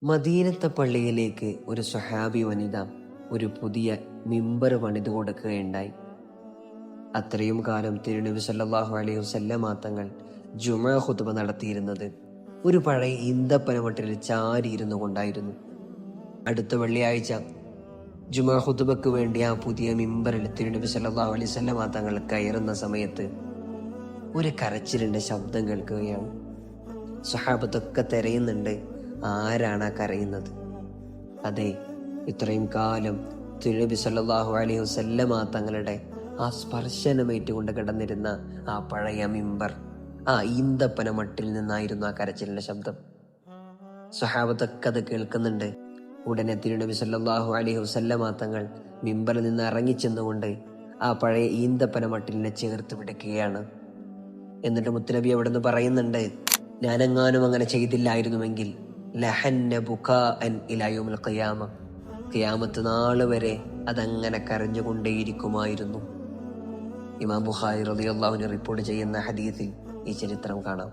മദീനത്തെ പള്ളിയിലേക്ക് ഒരു സ്വഹാബി വനിത ഒരു പുതിയ മിമ്പർ പണിതു കൊടുക്കുകയുണ്ടായി. അത്രയും കാലം തിരുനബി സല്ലല്ലാഹു അലൈഹി വസല്ലമ തങ്ങൾ ജുമുഅ ഖുതുബ നടത്തിയിരുന്നത് ഒരു പഴയ ഈന്തപ്പനമട്ടിൽ ചാരിയിരുന്നു കൊണ്ടായിരുന്നു. അടുത്ത വെള്ളിയാഴ്ച ജുമുഅ ഖുതുബക്ക് വേണ്ടി ആ പുതിയ മിമ്പറിൽ തിരുനബി സല്ലല്ലാഹു അലൈഹി വസല്ലമ തങ്ങൾ കയറുന്ന സമയത്ത് ഒരു കരച്ചിലിന്റെ ശബ്ദം കേൾക്കുകയാണ്. സ്വഹാബത്തൊക്കെ തിരയുന്നുണ്ട്, ആരാണ് ആ കരയുന്നത്? അതെ, ഇത്രയും കാലം തിരുനബി സല്ലല്ലാഹു അലൈഹി വസല്ലമ തങ്ങളുടെ ആ സ്പർശനമേറ്റുകൊണ്ട് കിടന്നിരുന്ന ആ പഴയ മിമ്പർ, ആ ഈന്തപ്പന മട്ടിൽ നിന്നായിരുന്നു ആ കരച്ചിലിന്റെ ശബ്ദം. സ്വഹാബത്തൊക്കെ അത് കേൾക്കുന്നുണ്ട്. ഉടനെ തിരുനബി സല്ലല്ലാഹു അലൈഹി വസല്ലമ തങ്ങൾ മിമ്പറിൽ നിന്ന് ഇറങ്ങിച്ചെന്നുകൊണ്ട് ആ പഴയ ഈന്തപ്പന മട്ടിലിനെ ചേർത്ത് പിടിക്കുകയാണ്. എന്നിട്ട് മുത്തുനബി അവിടെ നിന്ന് പറയുന്നുണ്ട്, ഞാനെങ്ങാനും അങ്ങനെ ചെയ്തില്ലായിരുന്നുവെങ്കിൽ ലഹന്ന ബുകാഅൻ ഇലാ യൗമിൽ ഖിയാമ, ഖിയാമത്ത് നാൾ വരെ അതങ്ങനെ കരഞ്ഞുകൊണ്ടേയിരിക്കുമായിരുന്നു. ഇമാം ബുഖാരി റളിയല്ലാഹു അൻഹു റിപ്പോർട്ട് ചെയ്യുന്ന ഹദീസിൽ ഈ ചരിത്രം കാണാം.